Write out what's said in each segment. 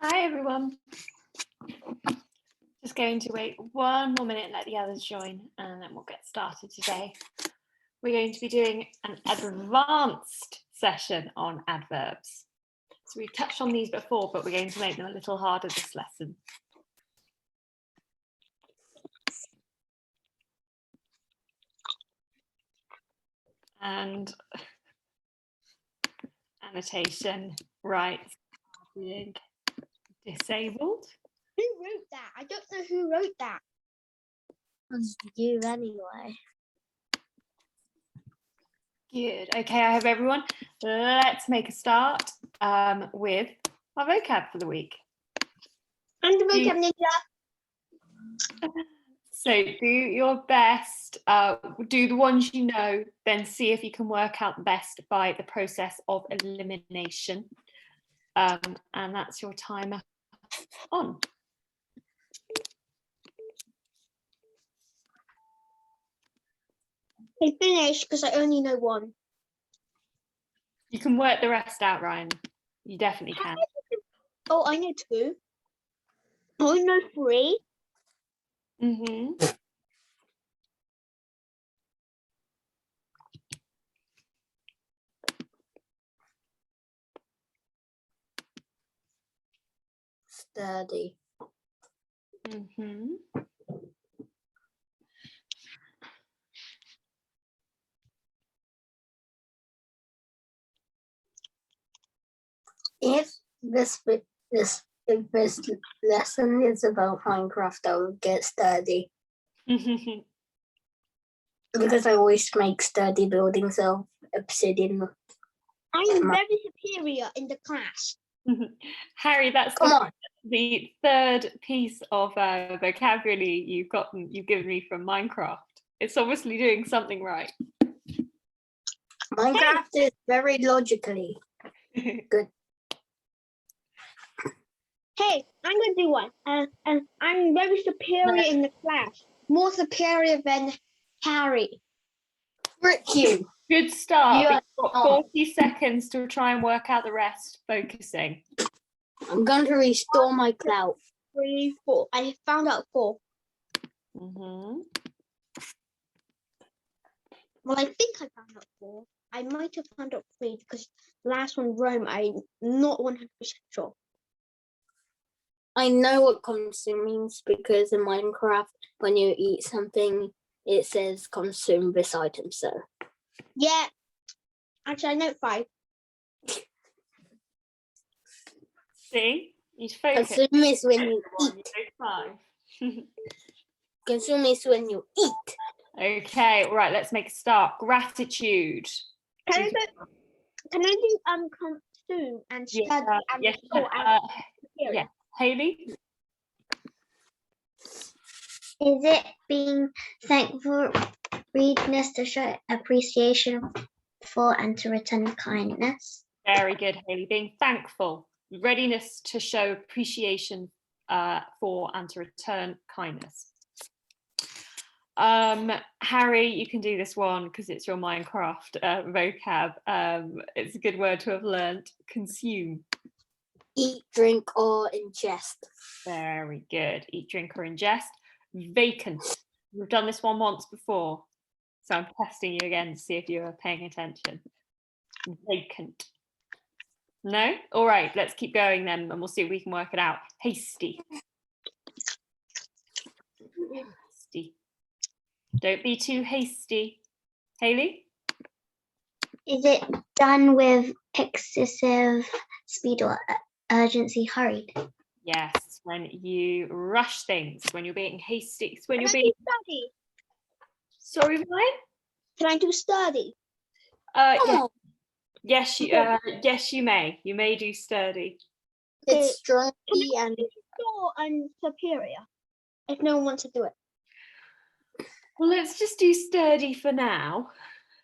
Hi everyone. Just going to wait one more minute and let the others join, and then we'll get started today. We're going to be doing an advanced session on adverbs. So we've touched on these before, but we're going to make them a little harder this lesson. And annotation rights being disabled. Who wrote that? I don't know who wrote that. It was you anyway. Good. Okay, I have everyone. Let's make a start with our vocab for the week. I'm the vocab ninja. So do your best, do the ones you know, then see if you can work out the best by the process of elimination. And that's your timer on. I finished because I only know one. You can work the rest out, Ryan. You definitely can. Oh, I know two. Oh, I know three. Mm-hmm. Sturdy. Mm-hmm. If this lesson is about Minecraft, I will get sturdy. Because I always make sturdy buildings of obsidian. I am very superior in the class. Harry, that's the third piece of vocabulary you've given me from Minecraft. It's obviously doing something right. Minecraft is very logically good. Hey, I'm going to do one. And I'm very superior in the class. More superior than Harry. Frick you. Good start. You You've got 40 seconds to try and work out the rest, focusing. I'm going to restore my clout. 3, 4. I found out 4. Mm-hmm. Well, I think I found out 4. I might have found out 3 because last one, Rome, I'm not 100% sure. I know what consume means because in Minecraft, when you eat something, it says consume this item, so. Yeah. Actually, I know 5. See? You focus. Consume is when you You eat. know 5. Consume is when you eat. Okay, all right, let's make a start. Gratitude. Can I do consume and study and Yes, restore and superior? yeah. Hayley? Is it being thankful, readiness to show appreciation for and to return kindness? Very good, Hayley. Being thankful, readiness to show appreciation for and to return kindness. Harry, you can do this one because it's your Minecraft vocab. It's a good word to have learnt. Consume. Eat, drink, or ingest. Very good. Eat, drink, or ingest. Vacant. We've done this one once before, so I'm testing you again to see if you are paying attention. Vacant. No? All right, let's keep going then, and we'll see if we can work it out. Hasty. Hasty. Don't be too hasty. Hayley? Is it done with excessive speed or urgency, hurried? Yes, when you rush things, when you're being hasty, it's when you're Can I being... do study? Sorry, Ryan? Can I do study? Yes, you may. You may do sturdy. It's strong and Restore and superior. If no one wants to do it. Well, let's just do sturdy for now.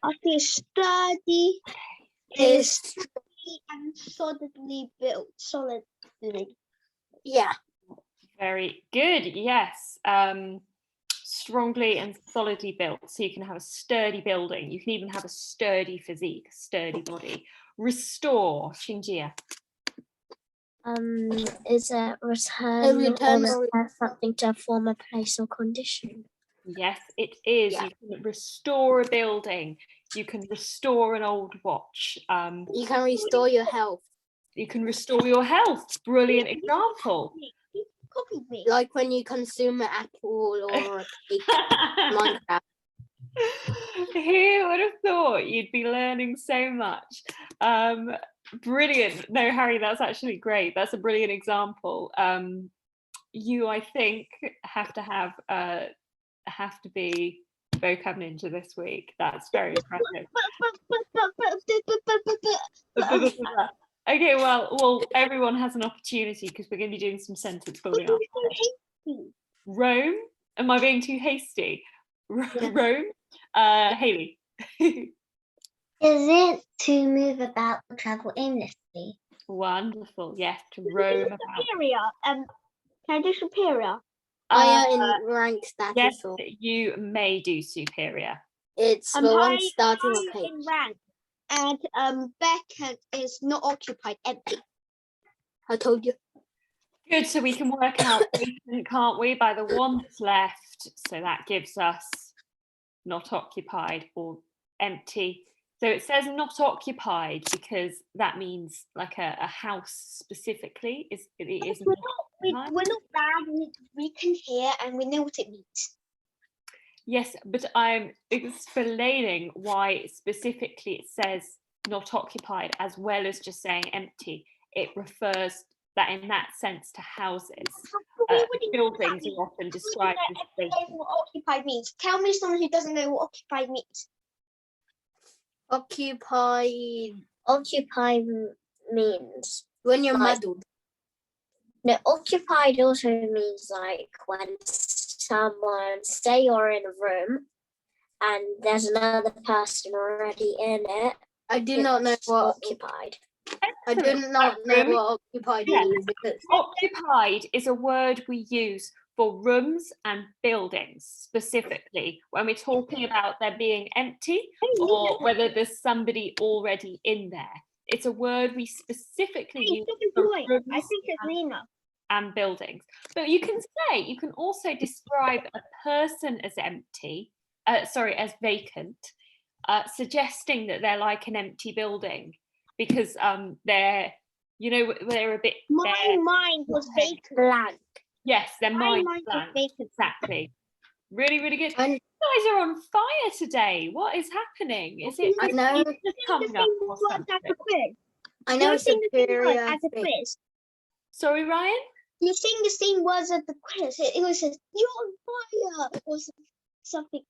Okay, sturdy is sturdy and solidly built. Solidly. Yeah. Very good. Yes. Strongly and solidly built. So you can have a sturdy building. You can even have a sturdy physique, sturdy body. Restore, Xingjie. Is a return or repair something to a former place or condition? Yes, it is. Yeah. You can restore a building. You can restore an old watch. You can restore your health. You can restore your health. Brilliant example. Copy me. Like when you consume an apple or a cake. Minecraft. Who would have thought you'd be learning so much? Brilliant. No, Harry, that's actually great. That's a brilliant example. You, I think, have to be vocab ninja this week. That's very impressive. Okay, well, everyone has an opportunity because we're going to be doing some sentence building up. Rome. Am I being too hasty? Rome. Hayley. Is it to move about or travel aimlessly? Wonderful. Yes, to roam about. Superior. Can I do superior? Higher in rank status. Yes, or you may do superior. it's the one starting high a page. in rank. And vacant is not occupied, empty. I told you. Good, so we can work out vacant, can't we, by the one that's left. So that gives us not occupied or empty. So it says not occupied because that means like a house specifically. It is We're not bad. We can hear and we know what it means. Yes, but I'm explaining why specifically it says not occupied as well as just saying empty. It refers that in that sense to houses. Buildings are often described as vacant. What occupied means. Tell me someone who doesn't know what occupied means. Occupied means when you're muddled. No, occupied also means like when someone, say you're in a room and there's another person already in it. I do not know what occupied. I do not know what occupied means. Occupied is a word we use for rooms and buildings specifically when we're talking about there being empty or whether there's somebody already in there. It's a word we specifically use for rooms I think it's Lena. and buildings. But you can also describe a person as empty, as vacant, suggesting that they're like an empty building because they're a bit. My mind was vacant. Blank. Yes, their My mind mind was blank. vacant. Exactly. Really, really good. I- You guys are on fire today. What is happening? Is it I know. just coming up or something? I know superior. As a quiz. Sorry, Ryan? You sing the same words as the quiz. It was you're on fire or something.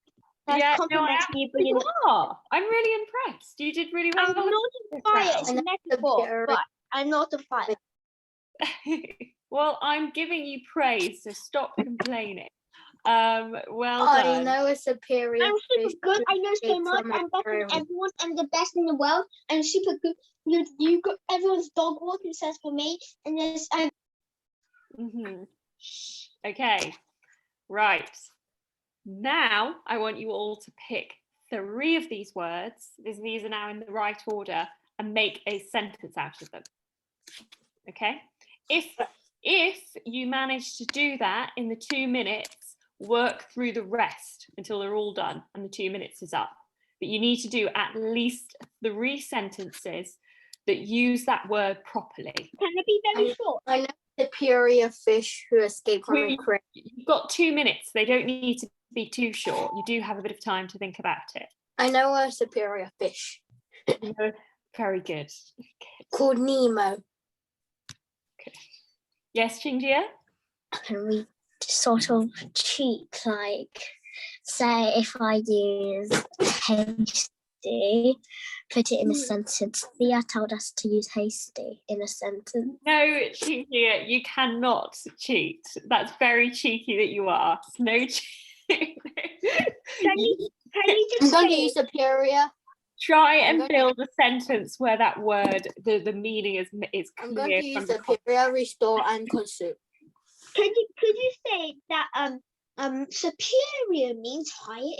That's complimenting you, but You are. I'm really impressed. You did really well. I'm not on fire. It's a metaphor, but I'm not on fire. Well, I'm giving you praise, so stop complaining. Well I done. know a superior. I'm super fish good. I know so escaped much. from I'm better than aquarium. everyone. I'm the best in the world. I'm super good. You got everyone's dog walking says for me, and there's Okay, right. Now I want you all to pick 3 of these words. These are now in the right order and make a sentence out of them. Okay. If you manage to do that in the 2 minutes, work through the rest until they're all done and the 2 minutes is up. But you need to do at least 3 sentences that use that word properly. can it be very short? I know superior fish who escaped from aquarium. You've got 2 minutes. They don't need to be too short. You do have a bit of time to think about it. I know a superior fish Very good. called Nemo. Yes, Xingjie? Can we sort of cheat, like, say if I use hasty, put it in a sentence. Thea told us to use hasty in a sentence. No, Xingjie, you cannot cheat. That's very cheeky that you are. No cheat. Can you I'm just going to say use superior. Try and build a sentence where that word, the meaning is I'm going clear to from use the context. superior, restore, and consume. could you say that superior means higher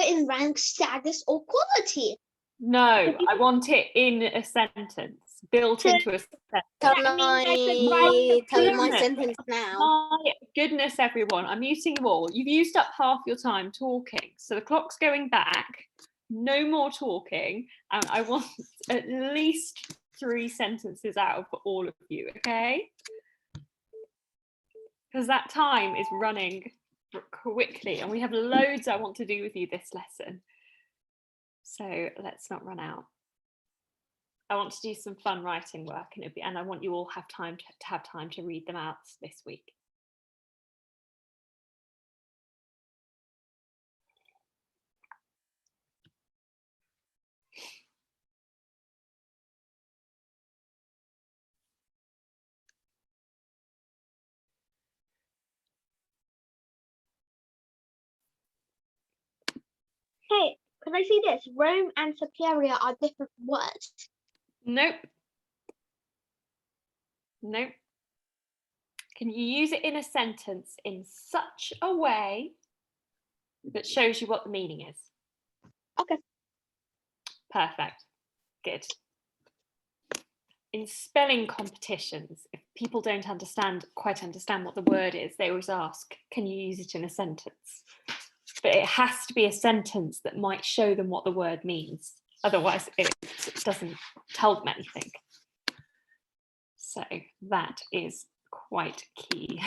in rank, status, or quality? No, I want it in a sentence, built into a sentence. Can That means I I could tell you my goodness. sentence now? My goodness, everyone, I'm muting you all. You've used up half your time talking, so the clock's going back. No more talking, and I want at least 3 sentences out for all of you, okay? Because that time is running quickly, and we have loads I want to do with you this lesson. So let's not run out. I want to do some fun writing work, and I want you all have time to read them out this week. Hey, can I see this? Rome and superior are different words. Nope. Nope. Can you use it in a sentence in such a way that shows you what the meaning is? Okay. Perfect. Good. In spelling competitions, if people don't quite understand what the word is, they always ask, can you use it in a sentence? But it has to be a sentence that might show them what the word means. Otherwise, it doesn't tell them anything. So that is quite key.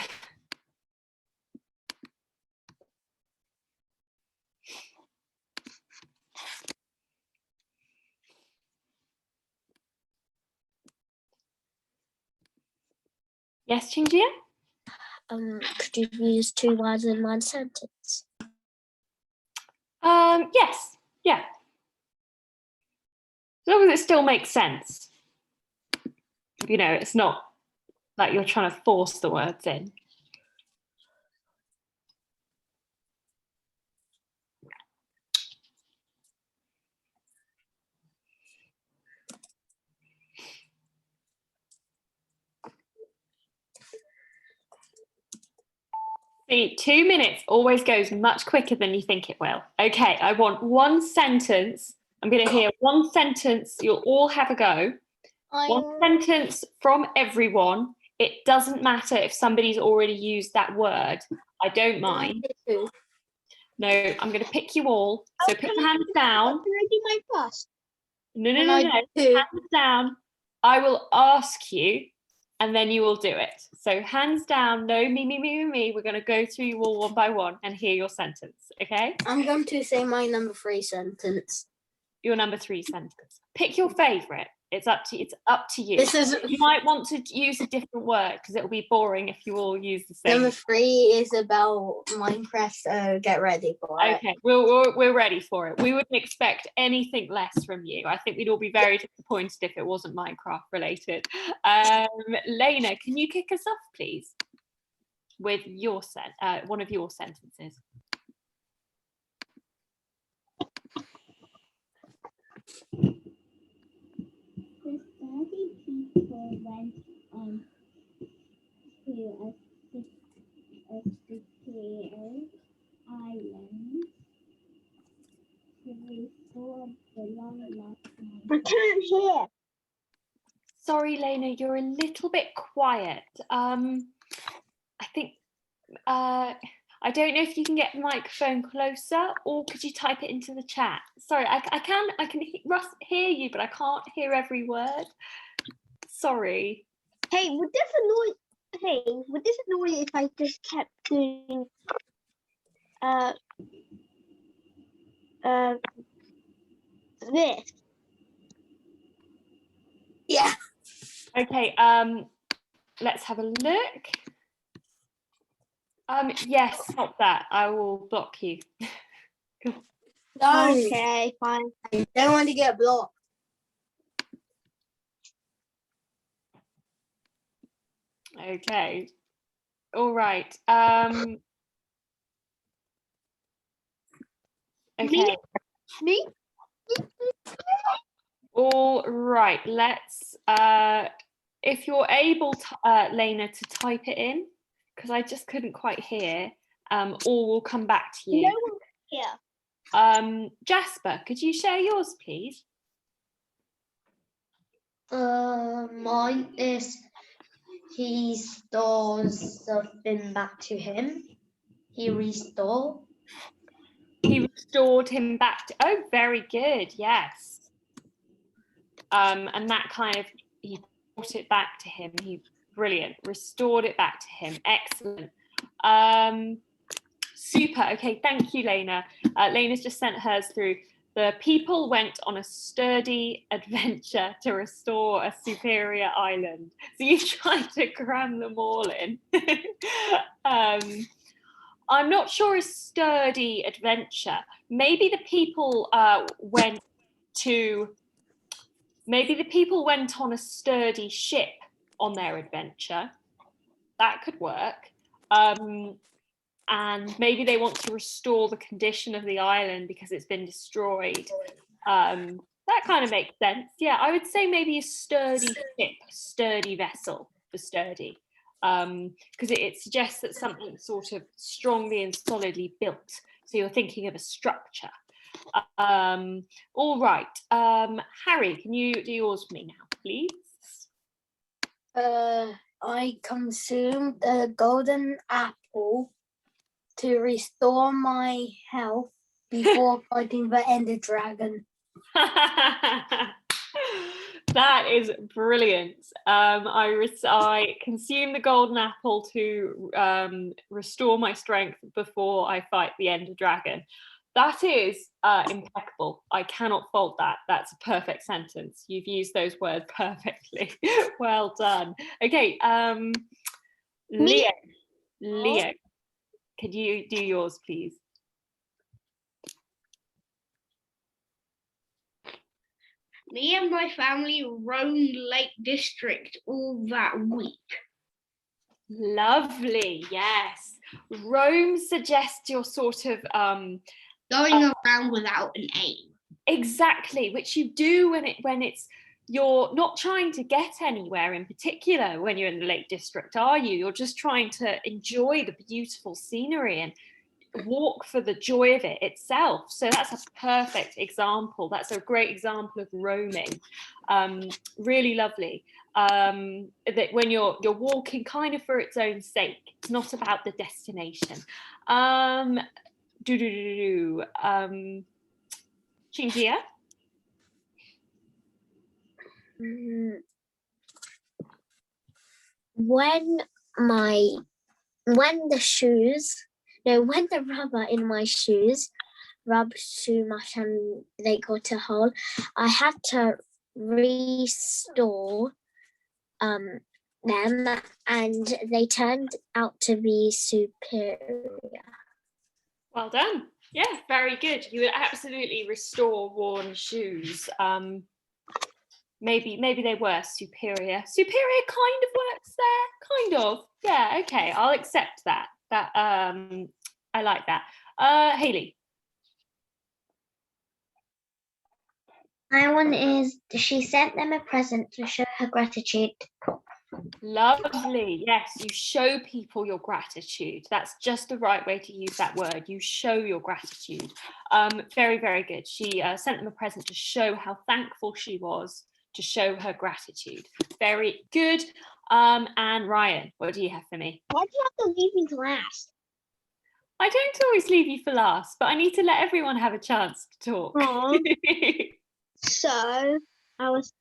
Yes, Chingjia? Could you use 2 words in one sentence? Yes, yeah. As long as it still makes sense. You know, it's not like you're trying to force the words in. See, 2 minutes always goes much quicker than you think it will. Okay, I want 1 sentence. I'm going to hear 1 sentence. You'll all have a go. 1 sentence from everyone. It doesn't matter if somebody's already used that word. I don't mind. No, I'm going to pick you all. So put your hands down. Can I do mine first? No. Hands down. I will ask you, and then you will do it. So hands down, no me. We're going to go through you all one by one and hear your sentence, okay? I'm going to say my number 3 sentence. Your number 3 sentence. Pick your favourite. It's up to you. This is You might want to use a different word because it'll be boring if you all use the same. number 3 is about Minecraft, so get ready for it. Okay, we're ready for it. We wouldn't expect anything less from you. I think we'd all be very disappointed if it wasn't Minecraft related. Lena, can you kick us off, please, with your one of your sentences? The 30 people went on to a secure island to restore the long-lost I can't hear. Sorry, Lena, you're a little bit quiet. I think I don't know if you can get the microphone closer, or could you type it into the chat? Sorry, I can hear you, but I can't hear every word. Sorry. Hey, would this annoy you if I just kept doing this? Yeah. Okay, let's have a look. Yes, stop that. I will block you. No, Okay, fine. I don't want to get blocked. Okay. All right. Okay. Me? All right. Let's. If you're able to, Lena, to type it in, because I just couldn't quite hear. Or we'll come back to you. No one here. Jasper, could you share yours, please? Mine is he stores something back to him. He restored him back to, oh, very good, yes. And that kind of, he brought it back to him. Brilliant, restored it back to him. Excellent. Super. Okay, thank you, Lena. Lena's just sent hers through. The people went on a sturdy adventure to restore a superior island. So you tried to cram them all in. I'm not sure a sturdy adventure. Maybe the people went on a sturdy ship on their adventure. That could work. And maybe they want to restore the condition of the island because it's been destroyed. That kind of makes sense. Yeah, I would say maybe a sturdy ship, sturdy vessel for sturdy, because it suggests that something's sort of strongly and solidly built. So you're thinking of a structure. All right. Harry, can you do yours for me now, please? I consumed a golden apple to restore my health before fighting the Ender Dragon. That is brilliant. I consume the golden apple to restore my strength before I fight the Ender Dragon. That is impeccable. I cannot fault that. That's a perfect sentence. You've used those words perfectly. Well done. Okay, Leo, could you do yours, please? Me and my family roamed Lake District all that week. Lovely, yes. Roam suggests you're sort of Going around without an aim. Exactly, which you do when it's you're not trying to get anywhere in particular when you're in the Lake District, are you? You're just trying to enjoy the beautiful scenery and walk for the joy of it itself. So that's a perfect example. That's a great example of roaming. Really lovely. That when you're walking kind of for its own sake, it's not about the destination. Chingia? When the rubber in my shoes rubbed too much and they got a hole, I had to restore them, and they turned out to be superior. Well done. Yeah, very good. You would absolutely restore worn shoes. Maybe they were superior. Superior kind of works there, kind of. Yeah, okay, I'll accept that. I like that. Hayley. My one is she sent them a present to show her gratitude. Lovely. Yes, you show people your gratitude. That's just the right way to use that word. You show your gratitude. Very, very good. She sent them a present to show how thankful she was, to show her gratitude. Very good. And Ryan, what do you have for me? Why do you have to leave me last? I don't always leave you for last, but I need to let everyone have a chance to talk. So I was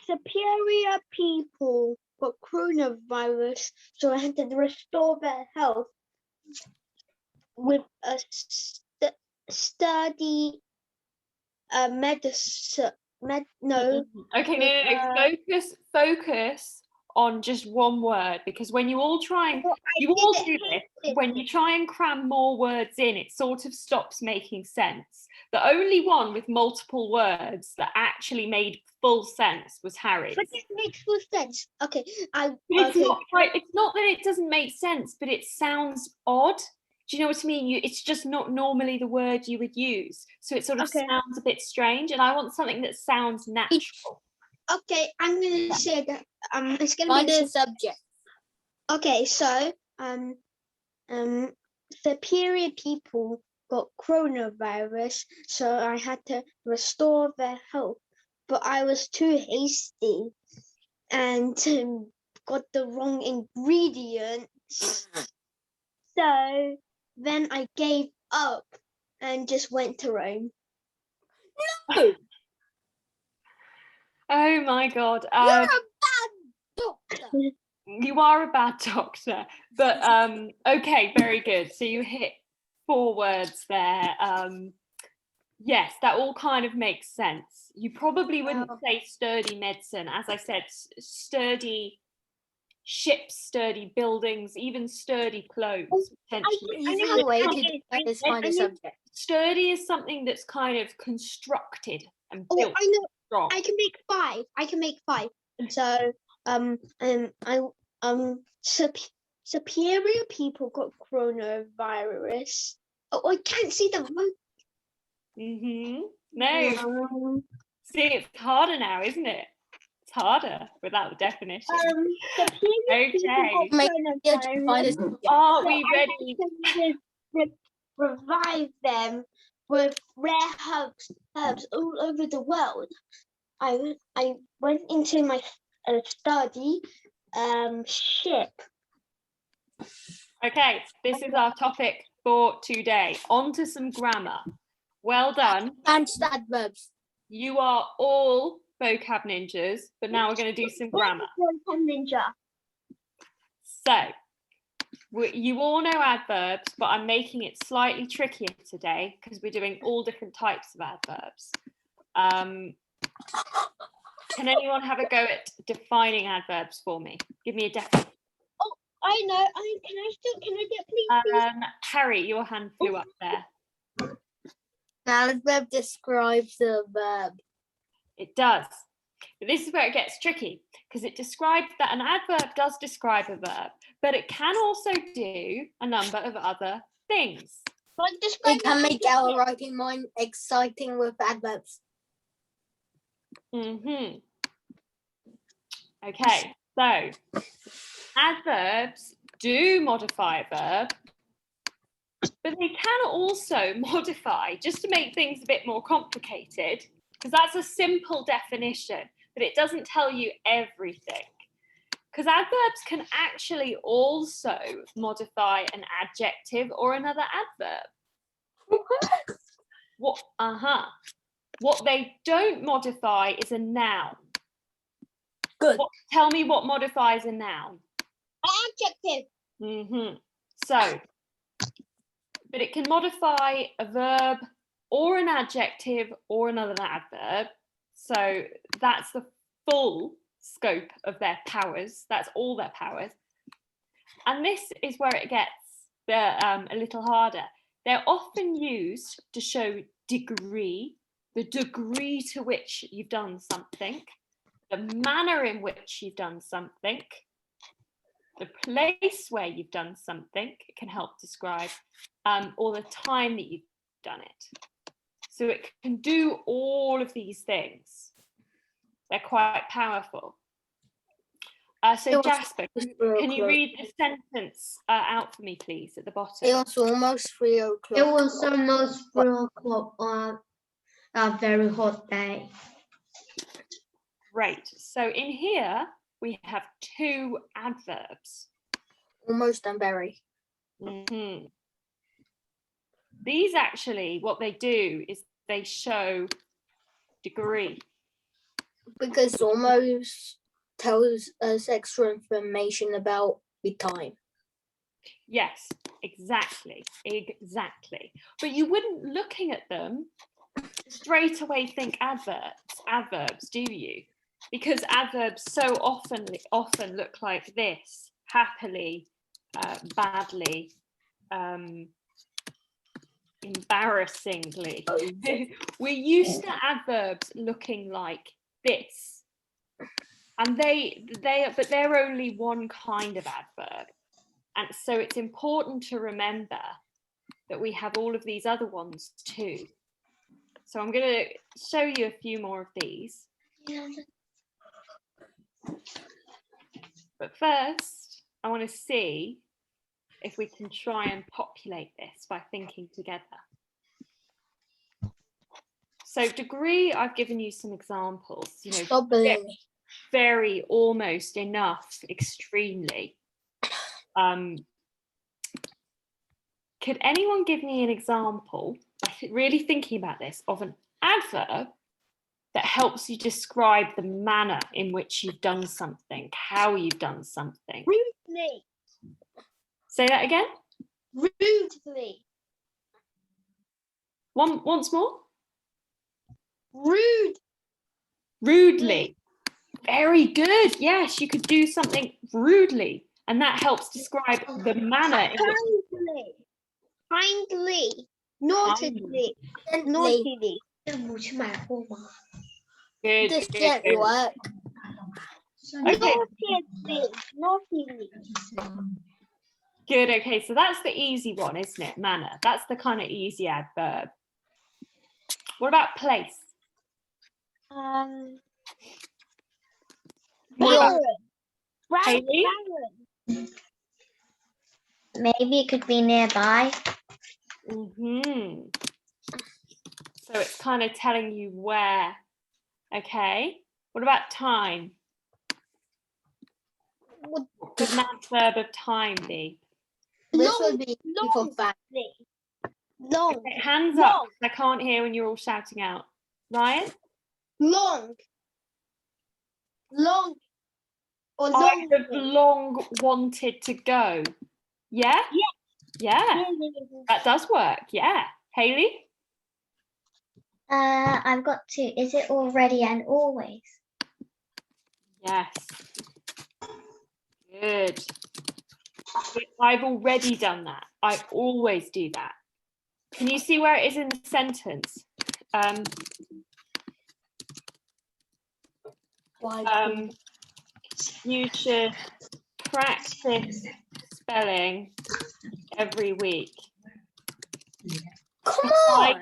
superior people got coronavirus, so I had to restore their health with a sturdy medicine. Okay, no. Focus on just one word, because when you all try and when you try and cram more words in, it sort of stops making sense. The only one with multiple words that actually made full sense was Harry's. But it makes full sense. Okay, It's not that it doesn't make sense, but it sounds odd. Do you know what I mean? It's just not normally the word you would use. So it sort of sounds a bit strange, and I want something that sounds natural. Okay, I'm going to say that it's going to Find be a subject. Okay, so superior people got coronavirus, so I had to restore their health, but I was too hasty and got the wrong ingredients. So then I gave up and just went to Rome. No, Oh my God. you're a bad doctor. You are a bad doctor, but okay, very good. So you hit 4 words there. Yes, that all kind of makes sense. You probably wouldn't say sturdy medicine. As I said, sturdy ships, sturdy buildings, even sturdy clothes. Potentially. Easy way to define this kind of subject. Sturdy is something that's kind of constructed and Oh, built I know. strong. I can make 5. I can make 5. So superior people got coronavirus. Oh, I can't see the word. No. See, it's harder now, isn't it? It's harder without the definition. Superior people got coronavirus. Are So we I ready? had to revive them with rare herbs all over the world. I went into my study ship. Okay, this is our topic for today. On to some grammar. Well done. And adverbs. You are all vocab ninjas, but now we're going to do some grammar. Ninja. So, you all know adverbs, but I'm making it slightly trickier today because we're doing all different types of adverbs. Can anyone have a go at defining adverbs for me? Give me a definition. Oh, I know. Can I get please? Harry, your hand flew up there. An adverb describes the verb. It does. But this is where it gets tricky because it describes that an adverb does describe a verb, but it can also do a number of other things. Like It can make our writing more exciting with adverbs. Okay, so adverbs do modify a verb, but they can also modify just to make things a bit more complicated, because that's a simple definition, but it doesn't tell you everything. Because adverbs can actually also modify an adjective or another adverb. What they don't modify is a noun. Good. Tell me what modifies a noun. Adjective. So, but it can modify a verb or an adjective or another adverb. So that's the full scope of their powers. That's all their powers. And this is where it gets a little harder. They're often used to show degree, the degree to which you've done something, the manner in which you've done something, the place where you've done something. It can help describe, or the time that you've done it. So it can do all of these things. They're quite powerful. So Jasper, can you read the sentence out for me, please, at the bottom? It was almost 3 o'clock. It was almost 3 o'clock on a very hot day. Great. So in here, we have 2 adverbs. Almost and very. These actually, what they do is they show degree. Because almost tells us extra information about the time. Yes, exactly. But you wouldn't, looking at them, straight away think adverbs, do you? Because adverbs so often look like this: happily, badly, embarrassingly. We're used to adverbs looking like this, and but they're only one kind of adverb, and so it's important to remember that we have all of these other ones too. So I'm going to show you a few more of these. But first, I want to see if we can try and populate this by thinking together. So degree, I've given you some examples, you know, very, almost, enough, extremely. Could anyone give me an example, really thinking about this, of an adverb that helps you describe the manner in which you've done something, how you've done something? Rudely. Say that again. Rudely. Once more. Rude. Rudely. Very good. Yes, you could do something rudely, and that helps describe the manner in which... Kindly. Naughtily. Naughtily. Good. This Good, can't good. work. Okay. Naughtily. Good. Okay, so that's the easy one, isn't it? Manner. That's the kind of easy adverb. What about place? What about Hayley? Maybe it could be nearby. So it's kind of telling you where. Okay. What about time? What could an adverb of time be? This would be for fun. Long. Okay, hands up. I can't hear when you're all shouting out. Ryan? Long. Long. Or I long. have long wanted to go. Yeah? Yeah. That does work. Yeah. Hayley? I've got two. Is it already and always? Yes. Good. I've already done that. I always do that. Can you see where it is in the sentence? You should practice spelling every week. Come on.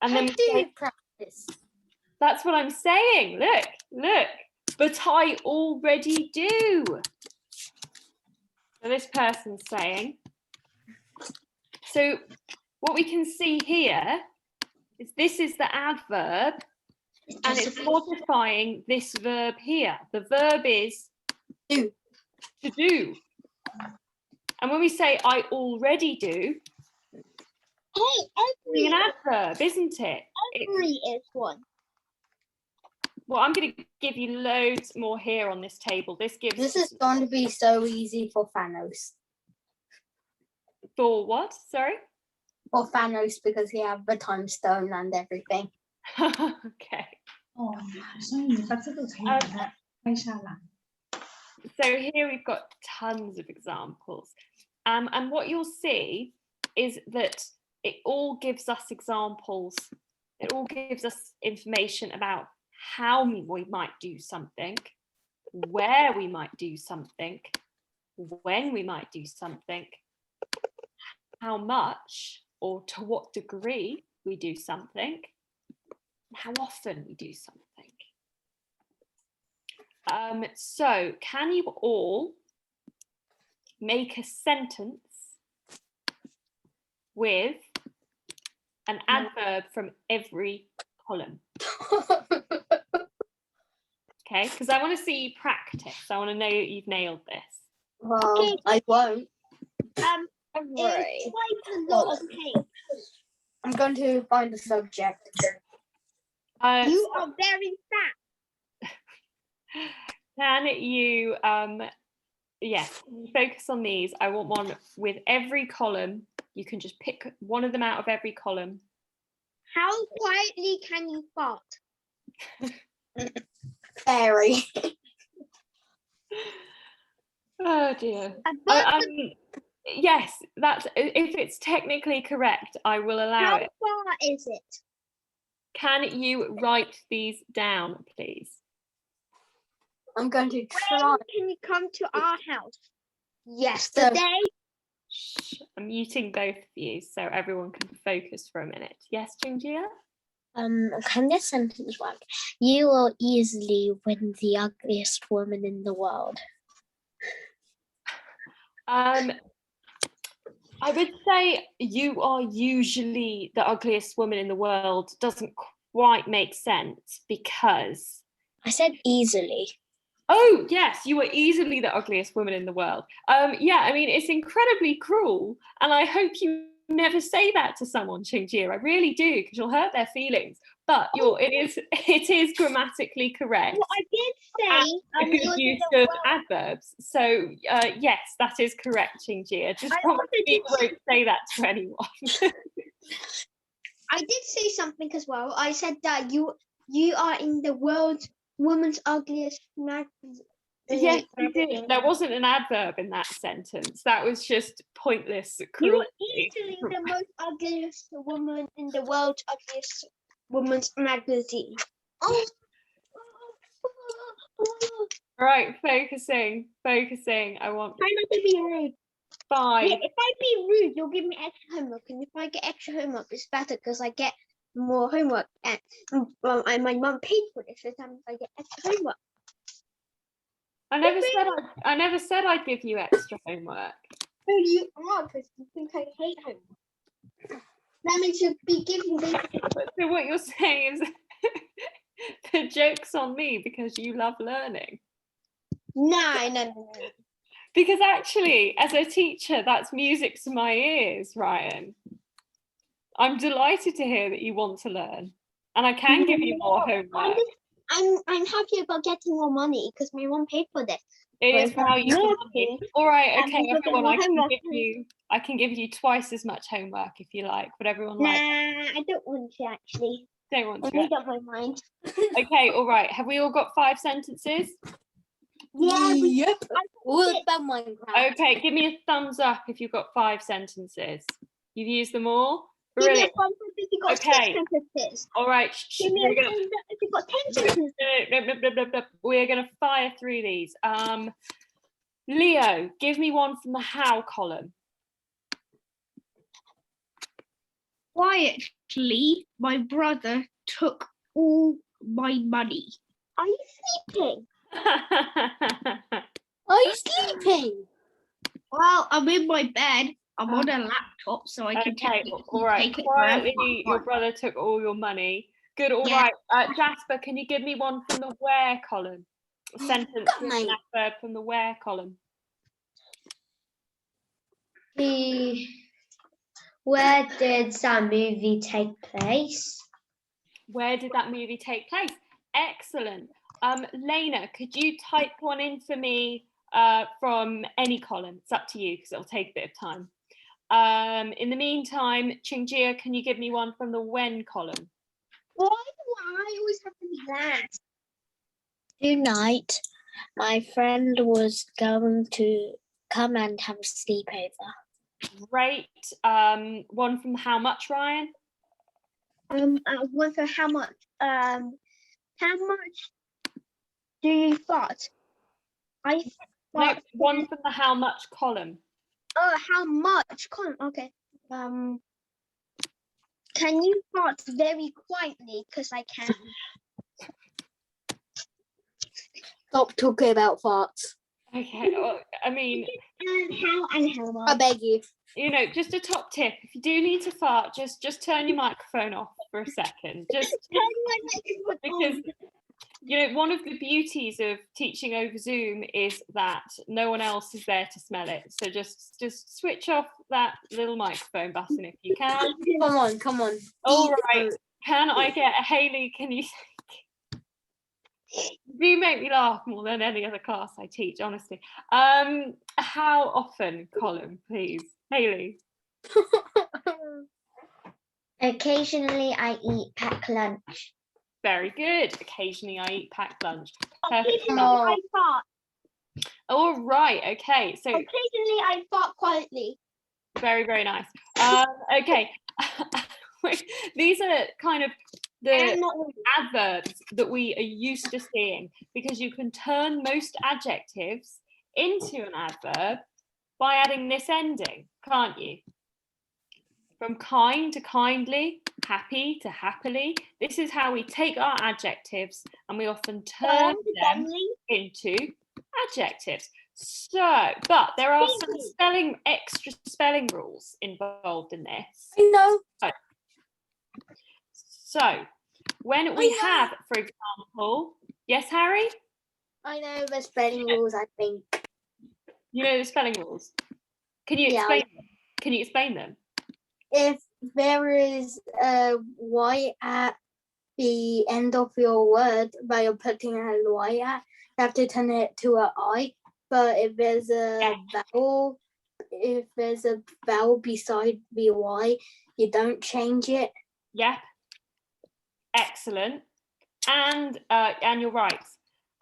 And then practice. That's what I'm saying. Look. But I already do. So this person's saying. So what we can see here is this is the adverb, and it's modifying this verb here. The verb is do. To do. And when we say I already do, it's an adverb, isn't it? Every is one. Well, I'm going to give you loads more here on this table. This is going to be so easy for Thanos. For what? Sorry? For Thanos, because he has the time stone and everything. Okay. So here we've got tons of examples. And what you'll see is that it all gives us examples. It all gives us information about how we might do something, where we might do something, when we might do something, how much or to what degree we do something, and how often we do something. So can you all make a sentence with an adverb from every column? Okay, because I want to see you practice. I want to know you've nailed this. Well, okay. I won't. Right. Quite a lot of paint. I'm going to find the subject. You are very fat. Can you, focus on these? I want one with every column. You can just pick one of them out of every column. How quietly can you fart? Very. Oh dear. Yes, that's if it's technically correct, I will allow How it. far is it? Can you write these down, please? I'm going to When try. can you come to our house? Yesterday. Shh, I'm muting both of you so everyone can focus for a minute. Yes, Jingjia? Can this sentence work? You will easily win the ugliest woman in the world. I would say you are usually the ugliest woman in the world doesn't quite make sense because... I said easily. Oh, yes, you are easily the ugliest woman in the world. Yeah, I mean, it's incredibly cruel. And I hope you never say that to someone, Jingjia. I really do, because you'll hurt their feelings. But it is grammatically correct. Well, I did say a good use of adverbs. So yes, that is correct, Jingjia. Just promise me you won't say that to anyone. I did say something as well. I said that you are in the world's woman's ugliest magazine. Yes, you did. There wasn't an adverb in that sentence. That was just pointless You cruelty. are easily the most ugliest woman in the world's ugliest woman's magazine. Oh. Right, focusing. I want Try not to be rude. 5. Yeah, if I be rude, you'll give me extra homework, and if I get extra homework, it's better because I get more homework, and my mum paid for this. So time if I get extra homework. I never said I'd give you extra homework. No, you are, because you think I hate homework. That means you'll be giving me. So what you're saying is the joke's on me because you love learning. No. Because actually, as a teacher, that's music to my ears, Ryan. I'm delighted to hear that you want to learn, and I can give you more homework. I'm happy about getting more money because my mom paid for this. It is valuable money. All right, okay, everyone. I can give you twice as much homework if you like, but everyone likes. Nah, I don't want to actually. Don't want I to. made up my mind. Okay, all right. Have we all got 5 sentences? Yeah. Yep. All about Minecraft. Okay, give me a thumbs up if you've got 5 sentences. You've used them all? Give me a Brilliant. thumbs up if you got 6 sentences. All right. Give me a thumbs up if you got 10 sentences. We're going to fire through these. Leo, give me one from the how column. Quietly, my brother took all my money. Are you sleeping? Are you sleeping? Well, I'm in my bed. I'm on a laptop, so I can Okay, all right. Quietly, your brother took all your money. Good, all right. Jasper, can you give me one from the where column? A sentence with an adverb from the where column. Where did that movie take place? Where did that movie take place? Excellent. Lena, could you type one in for me from any column? It's up to you because it'll take a bit of time. In the meantime, Jingjia, can you give me one from the when column? Why do I always have to be last? Tonight, my friend was going to come and have a sleepover. Great. One from how much, Ryan? One for how much? How much do you fart? I No, one from the how much column. Oh, how much? Okay. Can you fart very quietly? Because I can. Stop talking about farts. Okay. Well, I mean, And how much? I beg you. You know, just a top tip. If you do need to fart, just turn your microphone off for a second. Just because, you know, one of the beauties of teaching over Zoom is that no one else is there to smell it. So just switch off that little microphone button if you can. Come on. All right. Can I get a Hayley? Can you? You make me laugh more than any other class I teach, honestly. How often, column, please, Hayley? Occasionally, I eat packed lunch. Very good. Occasionally, I eat packed lunch. Occasionally, I fart. All right. Okay. So occasionally, I fart quietly. Very, very nice. Okay. These are kind of the adverbs that we are used to seeing, because you can turn most adjectives into an adverb by adding this ending, can't you? From kind to kindly, happy to happily. This is how we take our adjectives and we often turn them into adjectives. So, but there are some extra spelling rules involved in this. I know. So, when we have, for example, yes, Harry? I know the spelling rules, I think. You know the spelling rules? Can you explain them? Can you explain them? If there is a Y at the end of your word, by putting a Y at, you have to turn it to an I. But if there's a vowel, beside the Y, you don't change it. Yep. Excellent. And you're right.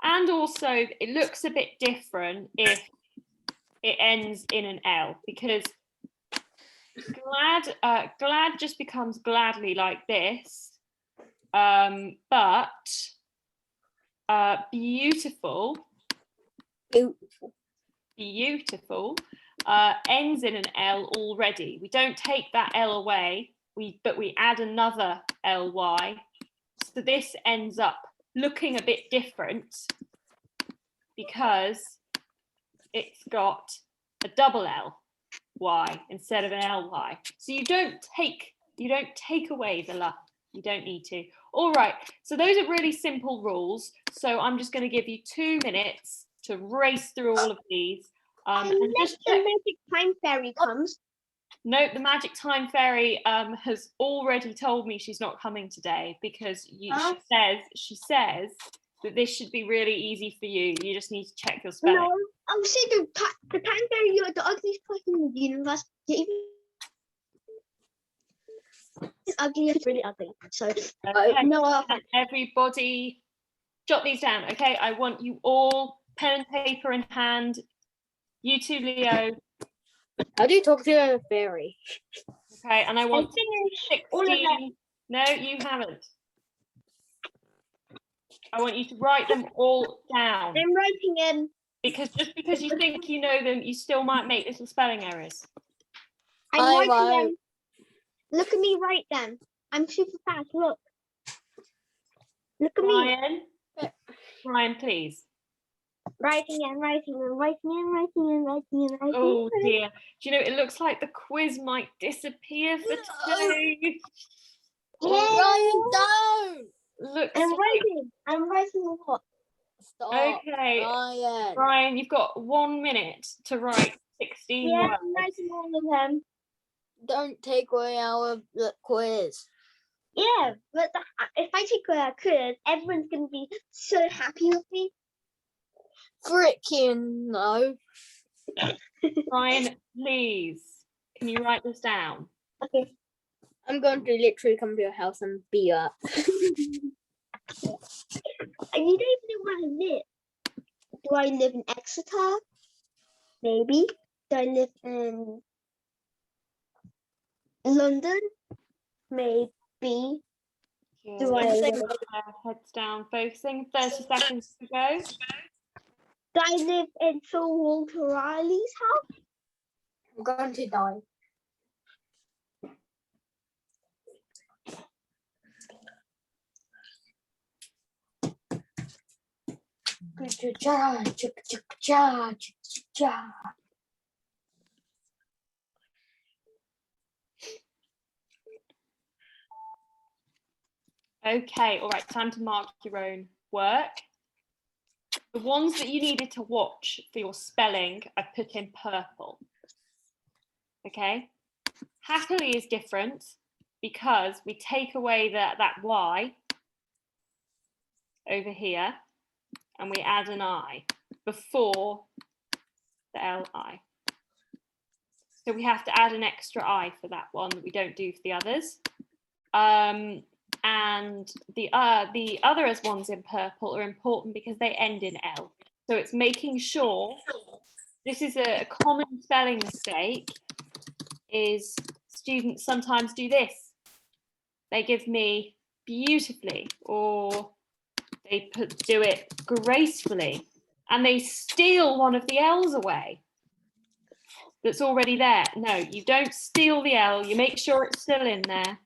And also, it looks a bit different if it ends in an L, because glad just becomes gladly like this. But beautiful ends in an L already. We don't take that L away, but we add another ly. So this ends up looking a bit different because it's got a double ly instead of an ly. So you don't take away the la. You don't need to. All right. So those are really simple rules. So I'm just going to give you 2 minutes to race through all of these. And just the magic time fairy comes. No, the magic time fairy has already told me she's not coming today, because she says that this should be really easy for you. You just need to check your spelling. No, I'll say the time fairy, you're the ugliest person in the universe. It's ugly, it's really ugly. So okay. No. Everybody, jot these down. Okay, I want you all pen and paper in hand. You too, Leo. How do you talk to a fairy? Okay, and I want 16. No, you haven't. I want you to write them all down. I'm writing in. Because just because you think you know them, you still might make little spelling errors. I'm writing them. Look at me write them. I'm super fast. Look. Look at me. Ryan, please. Writing. Oh dear. Do you know, it looks like the quiz might disappear for today. Ryan, don't! Looks I'm writing a lot. Stop. Okay. Ryan, you've got 1 minute to write 16 words. I'm writing all of them. Don't take away our quiz. Yeah, but if I take away our quiz, everyone's going to be so happy with me. Frickin' no. Ryan, please, can you write this down? Okay. I'm going to literally come to your house and beat up. You don't even know where I live. Do I live in Exeter? Maybe. Do I live in London? Maybe. Do I live... Heads down, focusing. 30 seconds to go. Do I live in Sir Walter Raleigh's house? I'm going to die. Okay, all right, time to mark your own work. The ones that you needed to watch for your spelling, I put in purple. Okay, happily is different because we take away that Y over here and we add an I before the LI. So we have to add an extra I for that one that we don't do for the others. And the other as ones in purple are important because they end in L. So it's making sure, this is a common spelling mistake, is students sometimes do this. They give me beautifully, or they do it gracefully, and they steal one of the L's away that's already there. No, you don't steal the L, you make sure it's still in there.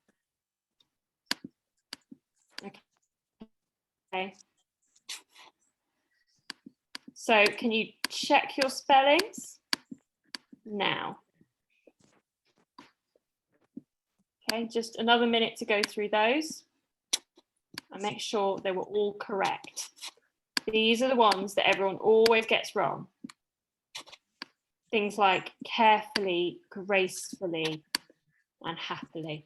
Okay. So can you check your spellings now? Okay, just another minute to go through those and make sure they were all correct. These are the ones that everyone always gets wrong. Things like carefully, gracefully, and happily.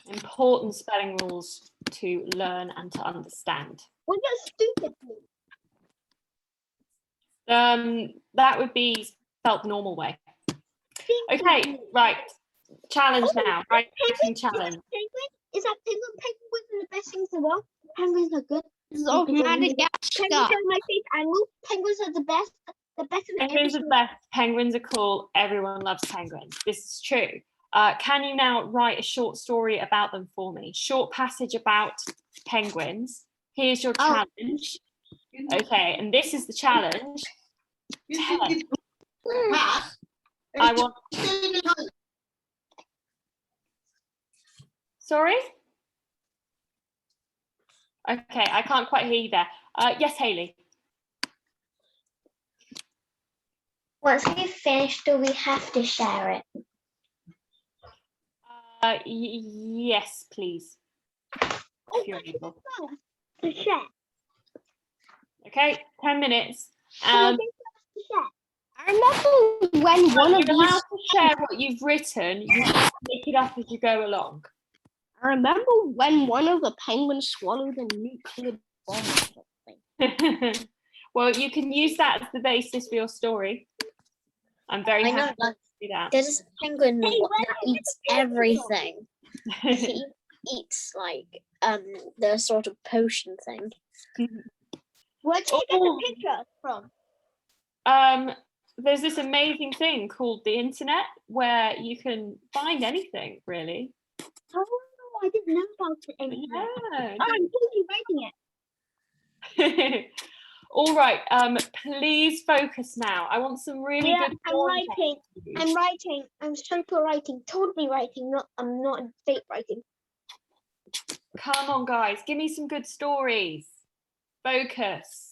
Important spelling rules to learn and to understand. What does stupid mean? That would be spelled the normal way. Okay, right. Challenge now. Writing challenge. Penguin? Is that penguin? Penguins are the best things in the world. Penguins are good. This is of Penguins Madagascar. are my favorite animal. Penguins are the best. The best of Penguins are best. Penguins are cool. Everyone loves penguins. This is true. Can you now write a short story about them for me? Short passage about penguins. Here's your challenge. Okay, and this is the challenge. 10. I want. Sorry? Okay, I can't quite hear you there. Yes, Hayley. Once we've finished, do we have to share it? Yes, please. If you're able. To share. Okay, 10 minutes. To share. I remember when one of You're allowed these. to share what you've written. You have to make it up as you go along. I remember when one of the penguins swallowed a nuclear bomb or something. Well, you can use that as the basis for your story. I'm very I know, happy to do that. There's a penguin that eats everything. He eats like the sort of potion thing. Where did you get the picture from? There's this amazing thing called the internet where you can find anything, really. Oh, I didn't know about it anymore. Yeah. Oh, I'm totally writing it. All right, please focus now. I want some really good. I'm writing. I'm super writing. Totally writing. I'm not fake writing. Come on, guys, give me some good stories. Focus.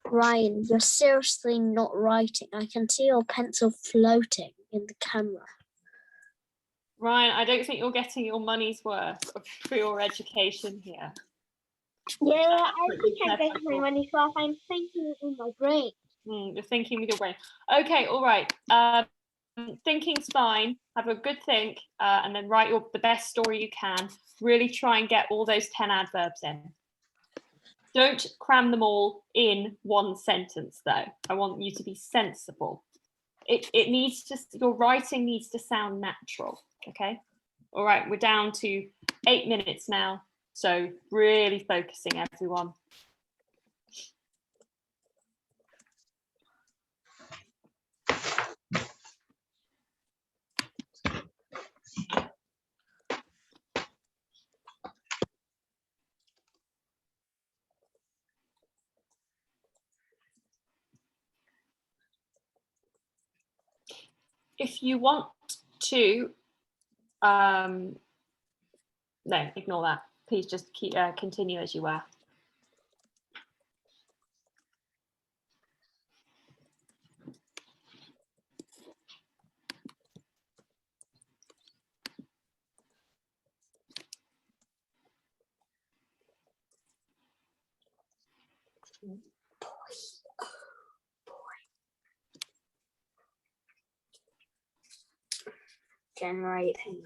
Ryan, you're seriously not writing. I can see your pencil floating in the camera. Ryan, I don't think you're getting your money's worth for your education here. Yeah, I think I get my money, so I'm thinking in my brain. You're thinking with your brain. Okay, all right. Thinking's fine. Have a good think, and then write the best story you can. Really try and get all those 10 adverbs in. Don't cram them all in one sentence, though. I want you to be sensible. It needs to. Your writing needs to sound natural. Okay. All right. We're down to 8 minutes now. So really focusing, everyone. If you want to, no, ignore that. Please just keep continue as you were. Generating.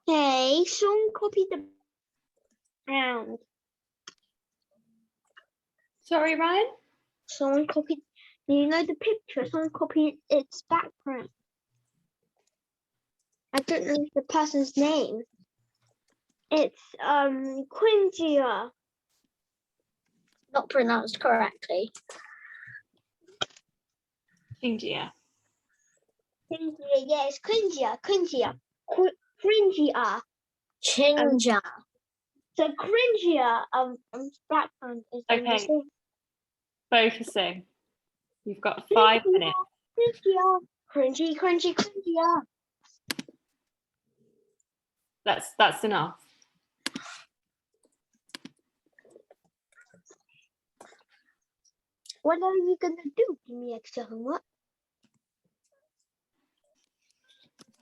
Hey, someone copied the background. Sorry, Ryan? Someone copied, you know the picture, someone copied its background. I don't know the person's name. It's Quingia. Not pronounced correctly. India. Quingia, yeah, it's Quingia. Quingia. Chinja. So Quingia background is Okay. the same. Focusing. You've got 5 minutes. Cringy, cringy, cringy. That's enough. What are you gonna do? Give me extra homework.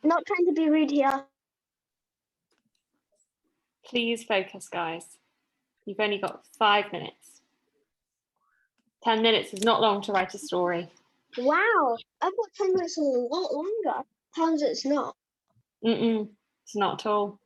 Not trying to be rude here. Please focus, guys. You've only got 5 minutes. 10 minutes is not long to write a story. Wow, I thought 10 minutes was a lot longer. Turns it's not. It's not at all.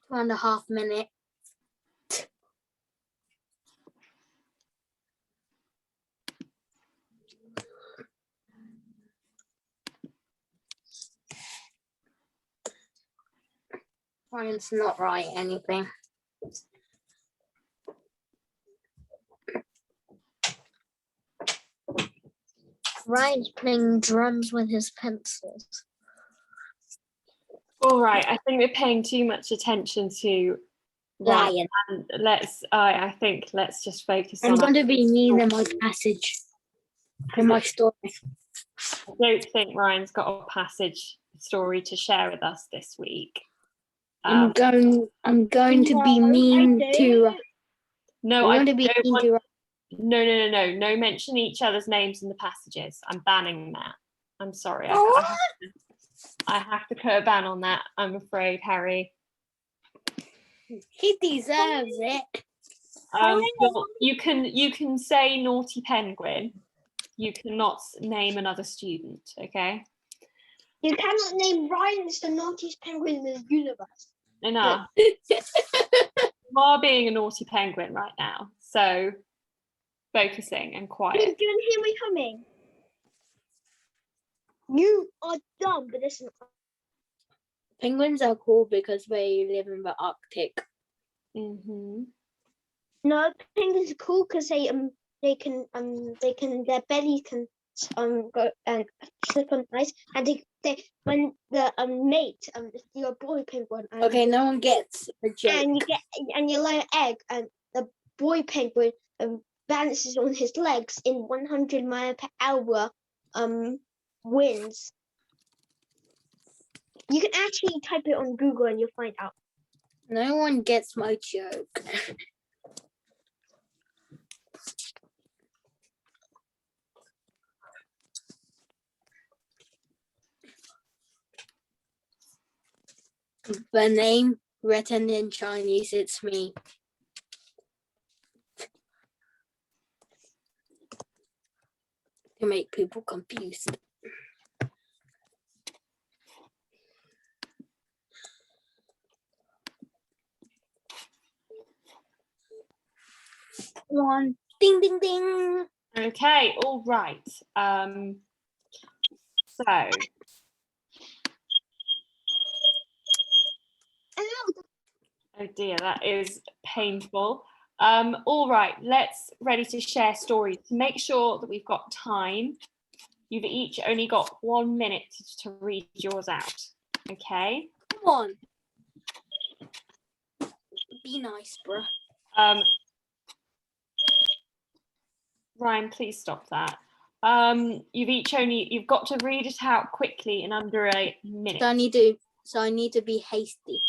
One and a half minute. Ryan's not writing anything. Ryan's playing drums with his pencils. All right, I think we're paying too much attention to Ryan. And I think let's just focus I'm on. going to be mean in my passage, in my story. I don't think Ryan's got a passage story to share with us this week. I'm going to be mean to. No, I'm I going to be don't mean want. to. No. Mention each other's names in the passages. I'm banning that. I'm sorry. I have to put a ban on that. I'm afraid, Harry. He deserves it. You can say naughty penguin. You cannot name another student. Okay. You cannot name Ryan as the naughtiest penguin in the universe. Enough. You are being a naughty penguin right now. So focusing and quiet. Do you hear me humming? You are dumb, but listen. Penguins are cool because they live in the Arctic. Mm-hmm. No, penguins are cool because they can their belly can go and slip on ice, and they when the mate your boy penguin Okay, no one gets the joke. and you lay an egg, and the boy penguin balances on his legs in 100 mile per hour winds. You can actually type it on Google and you'll find out. No one gets my joke. The name written in Chinese, it's me. To make people confused. One, ding, ding, ding. Okay, all right. So. Oh dear, that is painful. All right, let's ready to share stories. To make sure that we've got time, you've each only got 1 minute to read yours out. Okay. Come on. Be nice, bruh. Ryan, please stop that. You've got to read it out quickly in under a minute. So I need to be hasty.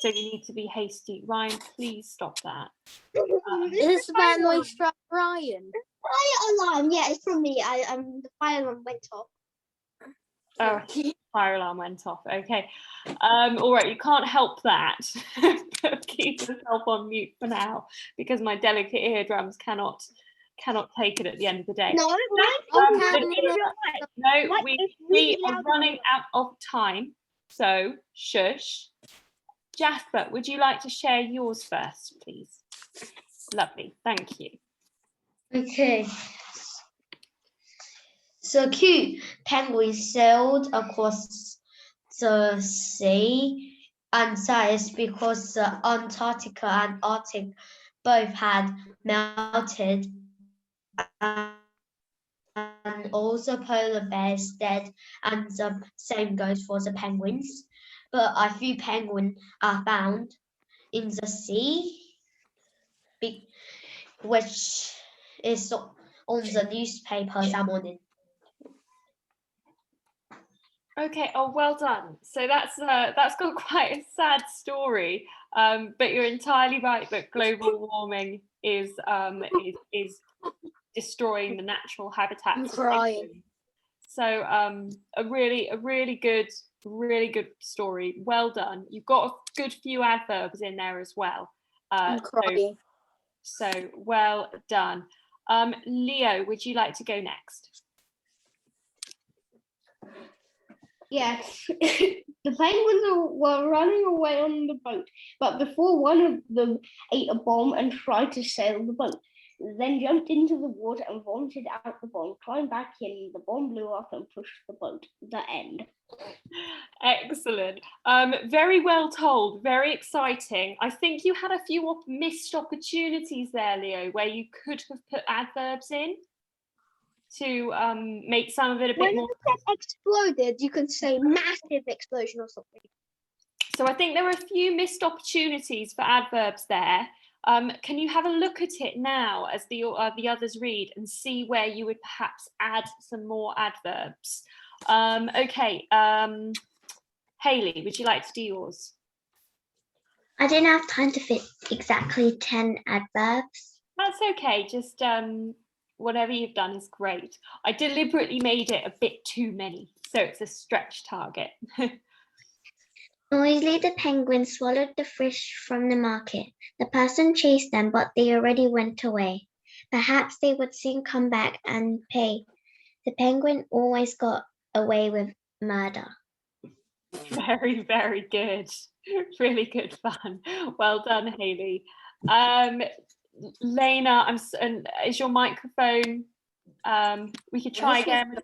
So you need to be hasty. Ryan, please stop that. Is that noise from Ryan? Fire alarm, yeah, it's from me. The fire alarm went off. Oh, fire alarm went off. Okay. All right, you can't help that. But keep yourself on mute for now because my delicate eardrums cannot take it at the end of the day. No, we are running out of time. So shush. Jasper, would you like to share yours first, please? Lovely, thank you. Okay. So cute penguins sailed across the sea unsighted because the Antarctica and Arctic both had melted and all the polar bears dead, and the same goes for the penguins. But a few penguins are found in the sea, which is on the newspaper that morning. Okay, oh, well done. So that's got quite a sad story, but you're entirely right that global warming is destroying the natural habitats. I'm crying. So a really good story. Well done. You've got a good few adverbs in there as well. I'm crying. So well done. Leo, would you like to go next? Yes. The penguins were running away on the boat, but before one of them ate a bomb and tried to sail the boat, then jumped into the water and vomited out the bomb, climbed back in, the bomb blew up and pushed the boat. The end. Excellent. Very well told, very exciting. I think you had a few missed opportunities there, Leo, where you could have put adverbs in to make some of it a bit more. When it exploded, you could say massive explosion or something. So I think there were a few missed opportunities for adverbs there. Can you have a look at it now as the others read and see where you would perhaps add some more adverbs? Okay, Hayley, would you like to do yours? I didn't have time to fit exactly 10 adverbs. That's okay, just whatever you've done is great. I deliberately made it a bit too many, so it's a stretch target. Noisily, the penguin swallowed the fish from the market. The person chased them, but they already went away. Perhaps they would soon come back and pay. The penguin always got away with murder. Very, very good. Really good fun. Well done, Hayley. Lena, is your microphone? We could try again.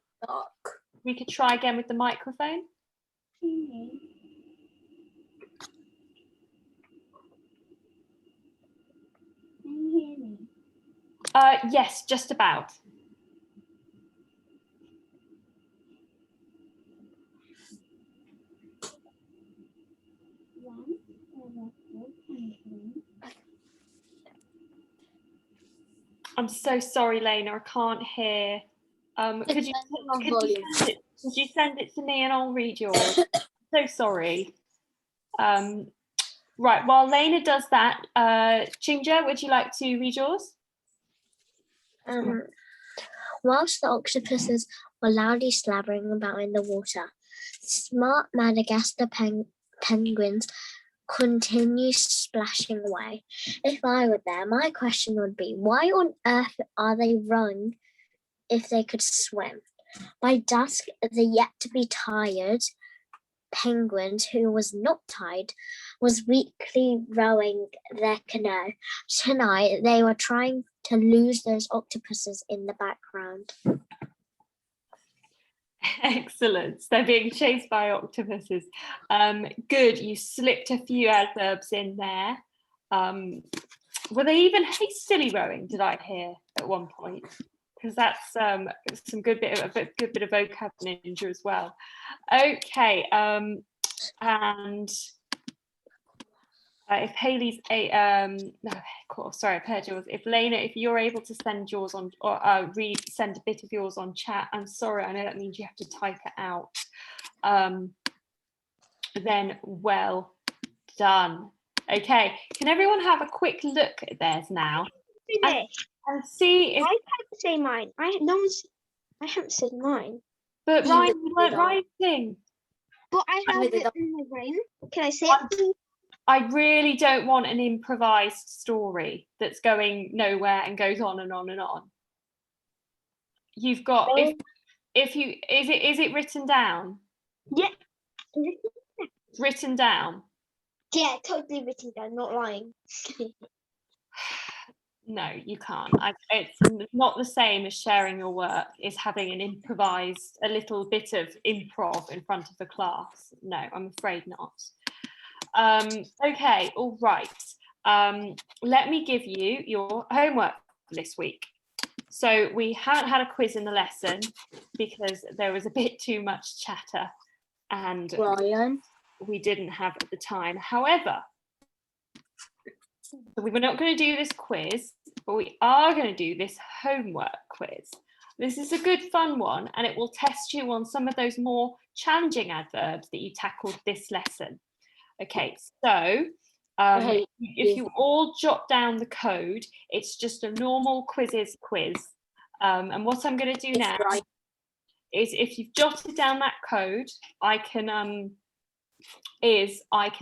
We could try again with the microphone. Yes, just about. I'm so sorry, Lena, I can't hear. Could you send it to me and I'll read yours? So sorry. Right, while Lena does that, Chinja, would you like to read yours? Whilst the octopuses were loudly slabbering about in the water, smart Madagascar penguins continue splashing away. If I were there, my question would be, why on earth are they rowing if they could swim? By dusk, the yet-to-be-tired penguin, who was not tied, was weakly rowing their canoe. Tonight, they were trying to lose those octopuses in the background. Excellent. They're being chased by octopuses. Good. You slipped a few adverbs in there. Were they even hastily rowing? Did I hear at one point? Because that's some good bit of vocab ninja as well. Okay. And if Haley's no, cool. Sorry, I've heard yours. If Lena, if you're able to send yours on, or send a bit of yours on chat. I'm sorry, I know that means you have to type it out. Then well done. Okay, can everyone have a quick look at theirs now and see if I can't say mine. I haven't said mine. But Ryan, you weren't writing. But I have it in my brain. Can I say it? I really don't want an improvised story that's going nowhere and goes on and on and on. You've got if you is it written down? Yeah. Written down. Yeah, totally written down, not lying. No, you can't. It's not the same as sharing your work, is having an improvised, a little bit of improv in front of the class. No, I'm afraid not. Okay, all right. Let me give you your homework this week. So we haven't had a quiz in the lesson because there was a bit too much chatter and we didn't have at the time. However, we were not going to do this quiz, but we are going to do this homework quiz. This is a good fun one, and it will test you on some of those more challenging adverbs that you tackled this lesson. Okay, so if you all jot down the code, it's just a normal quiz. And what I'm going to do now is, if you've jotted down that code, I can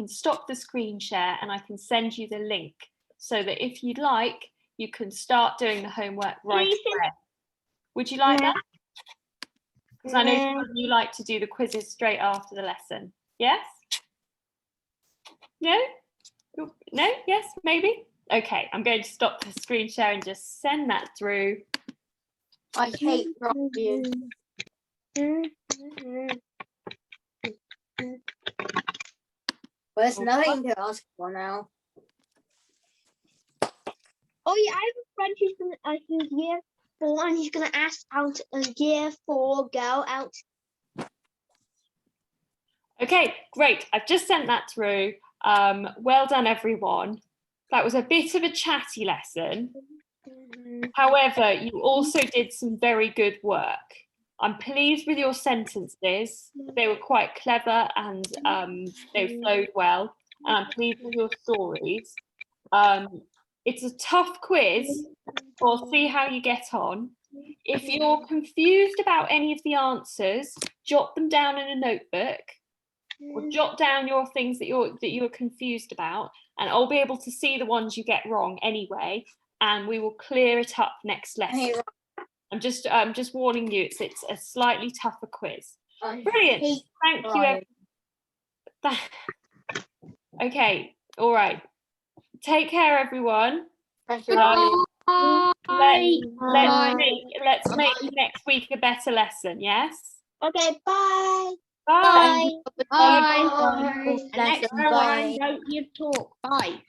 stop the screen share and I can send you the link so that if you'd like, you can start doing the homework right away. Would you like that? Because I know some of you like to do the quizzes straight after the lesson. Yes? No? No? Yes? Maybe? Okay, I'm going to stop the screen share and just send that through. I hate Ryan. There's nothing to ask for now. Oh yeah, I have a friend who's who's year 4 and he's gonna ask out a year 4 girl out. Okay, great. I've just sent that through. Well done, everyone. That was a bit of a chatty lesson. However, you also did some very good work. I'm pleased with your sentences. They were quite clever and they flowed well. And I'm pleased with your stories. It's a tough quiz. We'll see how you get on. If you're confused about any of the answers, jot them down in a notebook or jot down your things that you're confused about, and I'll be able to see the ones you get wrong anyway, and we will clear it up next lesson. I'm just warning you, it's a slightly tougher quiz. Brilliant. Thank you. Okay, all right. Take care, everyone. Thank you. Let's make next week a better lesson, yes? Okay, bye. Bye. Bye. Next time, don't you talk. Bye.